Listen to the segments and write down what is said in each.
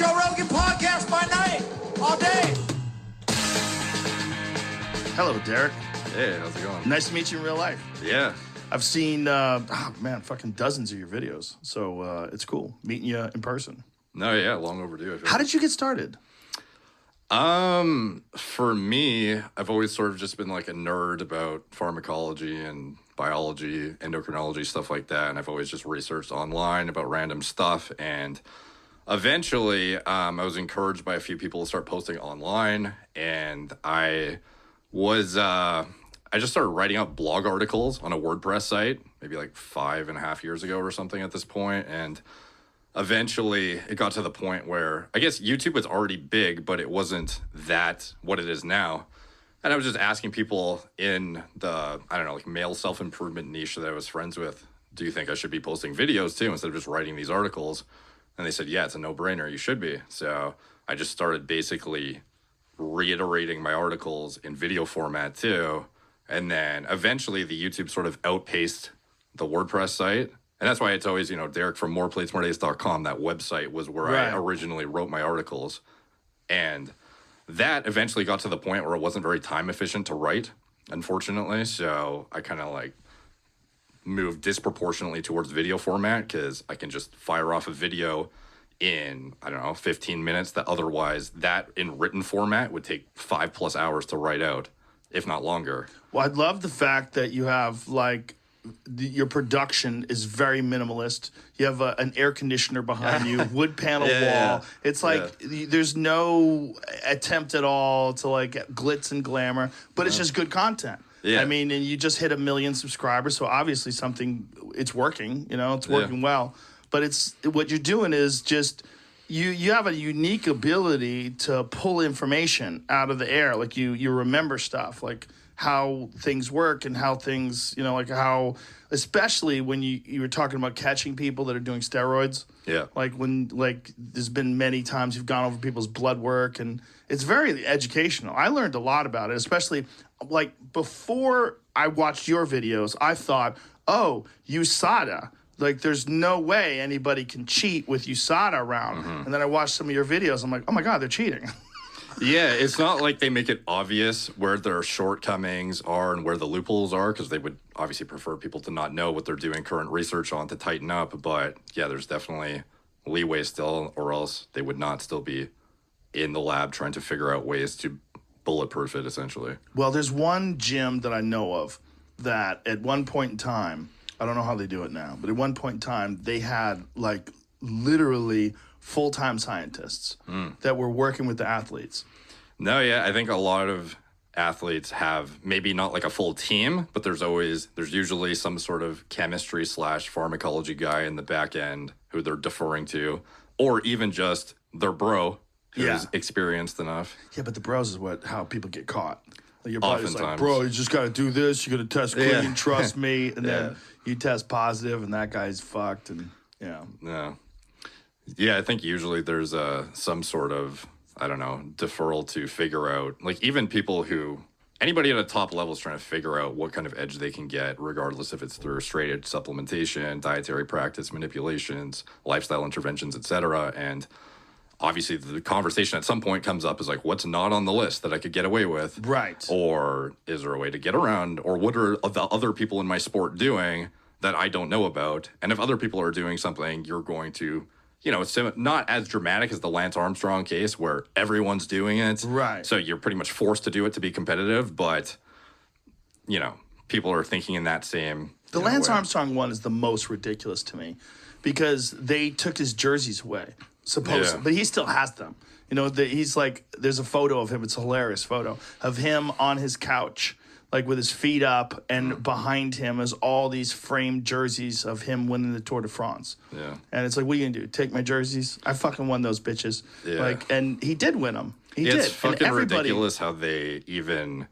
Joe Rogan podcast by night, all day. Hello, Derek. Hey, how's it going? Nice to meet you in real life. Yeah. I've seen, fucking dozens of your videos. So it's cool meeting you in person. No, yeah, long overdue. How did you get started? For me, I've always sort of just been like a nerd about pharmacology and biology, endocrinology, stuff like that. And I've always just researched online about random stuff. And eventually, I was encouraged by a few people to start posting online. And I just started writing out blog articles on a WordPress site, maybe like 5.5 years ago or something at this point. And eventually it got to the point where I guess YouTube was already big, but it wasn't that what it is now. And I was just asking people in the, like male self-improvement niche that I was friends with, do you think I should be posting videos too instead of just writing these articles? And they said, yeah, it's a no-brainer. You should be. So I just started basically reiterating my articles in video format too. And then eventually the YouTube sort of outpaced the WordPress site. And that's why it's always, Derek from moreplatesmoredays.com, that website was where I originally wrote my articles. And that eventually got to the point where it wasn't very time efficient to write, unfortunately. So I kind of like moved disproportionately towards video format because I can just fire off a video in, 15 minutes that otherwise that in written format would take 5+ hours to write out, if not longer. Well, I love the fact that you have your production is very minimalist. You have an air conditioner behind you, wood panel wall. It's like there's no attempt at all to like glitz and glamour, but it's just good content. Yeah. I mean, and you just hit 1 million subscribers, so obviously it's working, it's working well. But it's what you're doing is just you have a unique ability to pull information out of the air. Like you remember stuff, like how things work and how things, how, especially when you were talking about catching people that are doing steroids. Yeah. Like there's been many times you've gone over people's blood work and it's very educational. I learned a lot about it, especially like before I watched your videos, I thought, oh, USADA. Like, there's no way anybody can cheat with USADA around. Mm-hmm. And then I watched some of your videos. I'm like, oh, my God, they're cheating. Yeah, it's not like they make it obvious where their shortcomings are and where the loopholes are, because they would obviously prefer people to not know what they're doing current research on to tighten up. But, yeah, there's definitely leeway still, or else they would not still be in the lab trying to figure out ways to bulletproof it, essentially. Well, there's one gym that I know of that at one point in time, I don't know how they do it now, but at one point in time, they had like literally full-time scientists that were working with the athletes. No, yeah, I think a lot of athletes have maybe not like a full team, but there's usually some sort of chemistry/pharmacology guy in the back end who they're deferring to, or even just their bro who's experienced enough. Yeah, but the bros is how people get caught. Like your body's like, bro, you just got to do this. You got to test clean, trust me. And then you test positive, and that guy's fucked. And yeah, I think usually there's some sort of, deferral to figure out. Like even anybody at a top level is trying to figure out what kind of edge they can get, regardless if it's through straight edge supplementation, dietary practice, manipulations, lifestyle interventions, etc. And obviously, the conversation at some point comes up is like, what's not on the list that I could get away with? Right. Or is there a way to get around? Or what are the other people in my sport doing that I don't know about? And if other people are doing something, you're going to, it's not as dramatic as the Lance Armstrong case where everyone's doing it. Right. So you're pretty much forced to do it to be competitive. But, people are thinking in that same The Lance Armstrong one is the most ridiculous to me because they took his jerseys away. Supposedly, but he still has them. He's like, there's a photo of him. It's a hilarious photo of him on his couch, like with his feet up, and behind him is all these framed jerseys of him winning the Tour de France. Yeah, and it's like, what are you gonna do? Take my jerseys? I fucking won those bitches. Yeah, and he did win them. He did. It's fucking ridiculous how they even.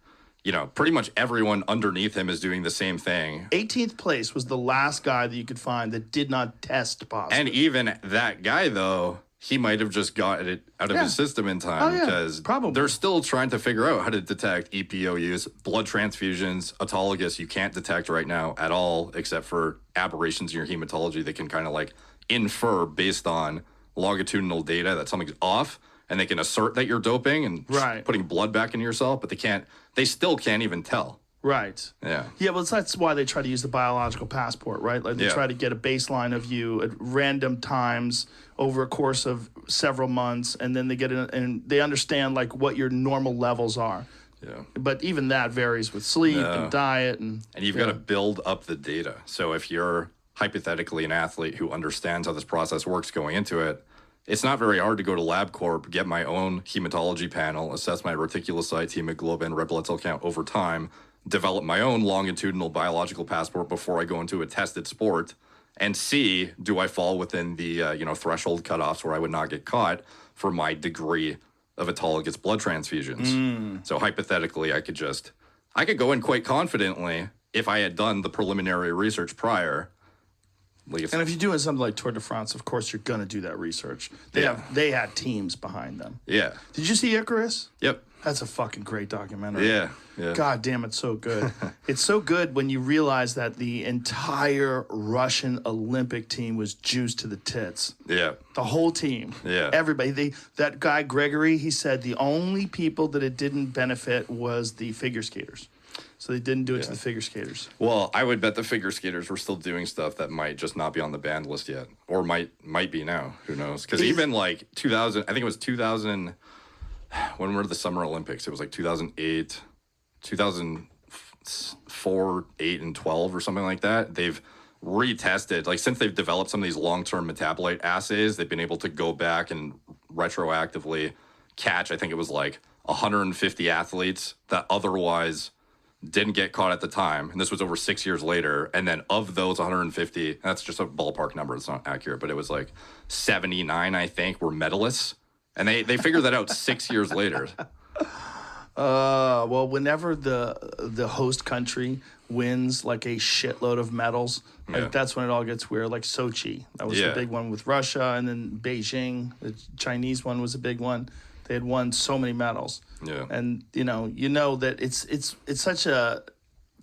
Pretty much everyone underneath him is doing the same thing. 18th place was the last guy that you could find that did not test positive. And even that guy, though, he might have just got it out of his system in time because they're still trying to figure out how to detect EPO use, blood transfusions, autologous you can't detect right now at all, except for aberrations in your hematology that can kind of like infer based on longitudinal data that something's off, and they can assert that you're doping and putting blood back into yourself, but they still can't even tell. Right. Yeah. Yeah, well, that's why they try to use the biological passport, right? Like they try to get a baseline of you at random times over a course of several months, and then they get in, and they understand like what your normal levels are. Yeah. But even that varies with sleep and diet and you've got to build up the data. So if you're hypothetically an athlete who understands how this process works going into it, it's not very hard to go to LabCorp, get my own hematology panel, assess my reticulocytes, hemoglobin, red blood cell count over time, develop my own longitudinal biological passport before I go into a tested sport, and see, do I fall within the threshold cutoffs where I would not get caught for my degree of autologous blood transfusions. So hypothetically, I could go in quite confidently if I had done the preliminary research prior. And if you're doing something like Tour de France, of course you're gonna do that research. They had teams behind them. Yeah. Did you see Icarus? Yep. That's a fucking great documentary. Yeah. God damn, it's so good. It's so good when you realize that the entire Russian Olympic team was juiced to the tits. Yeah. The whole team. Yeah. Everybody. That guy, Gregory, he said the only people that it didn't benefit was the figure skaters. So they didn't do it to the figure skaters. Well, I would bet the figure skaters were still doing stuff that might just not be on the banned list yet. Or might be now. Who knows? Because even like 2000, I think it was 2000... When were the Summer Olympics? It was like 2008, 2004, 8, and 12 or something like that. They've retested, like since they've developed some of these long-term metabolite assays, they've been able to go back and retroactively catch, I think it was like 150 athletes that otherwise didn't get caught at the time. And this was over 6 years later. And then of those 150, that's just a ballpark number, it's not accurate, but it was like 79, I think, were medalists. And they figured that out 6 years later. Well, whenever the host country wins like a shitload of medals, like that's when it all gets weird. Like Sochi, that was the big one with Russia, and then Beijing, the Chinese one was a big one. They had won so many medals. Yeah, and you know that it's such a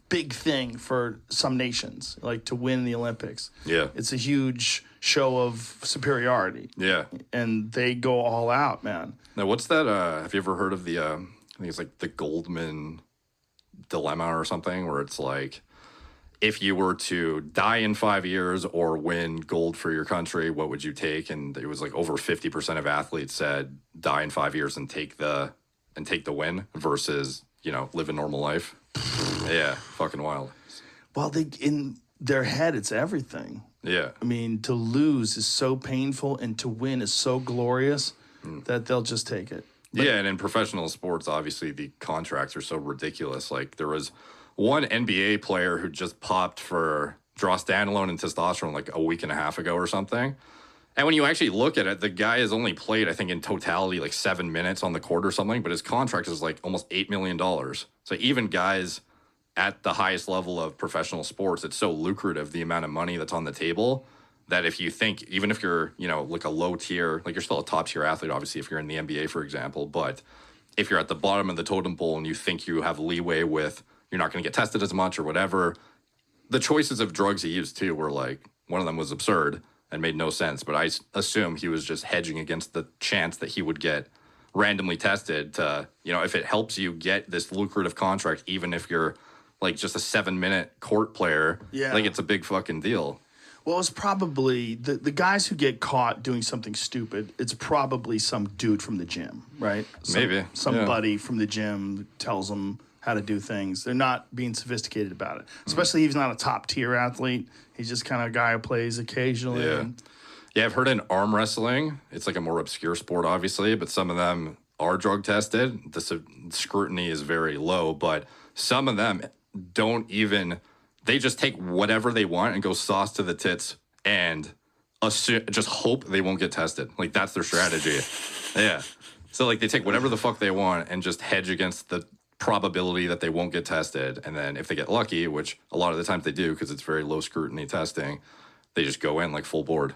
big thing for some nations, like to win the Olympics. Yeah, it's a huge show of superiority. Yeah, and they go all out, man. Now, what's that? Have you ever heard of the? I think it's like the Goldman dilemma or something, where it's like, if you were to die in 5 years or win gold for your country, what would you take? And it was like over 50% of athletes said die in 5 years and take the win versus live a normal life. Yeah, fucking wild. Well, in their head, it's everything. Yeah. I mean, to lose is so painful and to win is so glorious that they'll just take it. But, yeah, and in professional sports, obviously, the contracts are so ridiculous. Like, there was one NBA player who just popped for drostanolone and testosterone like a week and a half ago or something. And when you actually look at it, the guy has only played, I think, in totality, like 7 minutes on the court or something, but his contract is like almost $8 million. So even guys at the highest level of professional sports, it's so lucrative, the amount of money that's on the table, that if you think, even if you're, like a low tier, like you're still a top tier athlete, obviously, if you're in the NBA, for example, but if you're at the bottom of the totem pole and you think you have leeway with, you're not going to get tested as much or whatever, the choices of drugs he used too were like, one of them was absurd and made no sense, but I assume he was just hedging against the chance that he would get randomly tested to, if it helps you get this lucrative contract, even if you're like just a 7-minute court player, like it's a big fucking deal. Well, it's probably the guys who get caught doing something stupid, it's probably some dude from the gym, right? Maybe. Somebody from the gym tells them how to do things. They're not being sophisticated about it. Especially he's not a top tier athlete. He's just kind of a guy who plays occasionally. Yeah. Yeah, I've heard in arm wrestling, it's like a more obscure sport, obviously, but some of them are drug tested. The scrutiny is very low, but some of them don't even... They just take whatever they want and go sauce to the tits and just hope they won't get tested. Like, that's their strategy. Yeah. So, like, they take whatever the fuck they want and just hedge against the probability that they won't get tested. And then if they get lucky, which a lot of the times they do because it's very low scrutiny testing, they just go in like full board.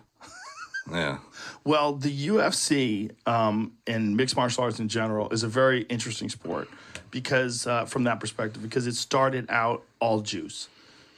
Yeah. Well, the UFC and mixed martial arts in general is a very interesting sport because from that perspective, because it started out all juice.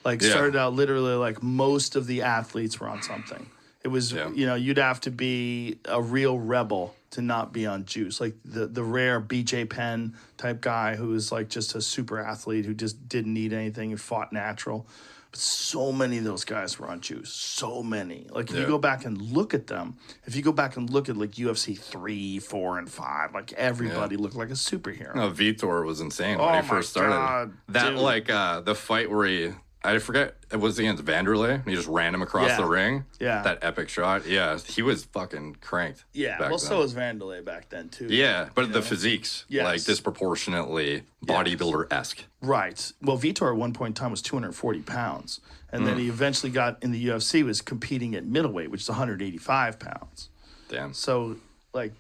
Like, started out literally like most of the athletes were on something. It was, you'd have to be a real rebel to not be on juice. Like the rare BJ Penn type guy who was like just a super athlete who just didn't need anything and fought natural. But so many of those guys were on juice. So many. Like if you go back and look at them, if you go back and look at like UFC 3, 4, and 5, like everybody looked like a superhero. No, Vitor was insane when he first started. God, that dude. like the fight where I forget, it was against Vanderlei. He just ran him across the ring. Yeah. That epic shot. Yeah, he was fucking cranked. Yeah, well, so was Vanderlei back then, too. Yeah, but the physiques, like disproportionately bodybuilder-esque. Right. Well, Vitor at one point in time was 240 pounds. And then he eventually got in the UFC, was competing at middleweight, which is 185 pounds. Damn. So, like,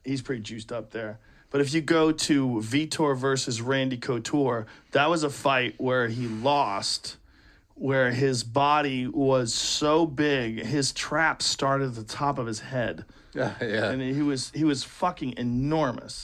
he's pretty juiced up there. But if you go to Vitor versus Randy Couture, that was a fight where he lost, where his body was so big, his trap started at the top of his head. Yeah. And he was fucking enormous.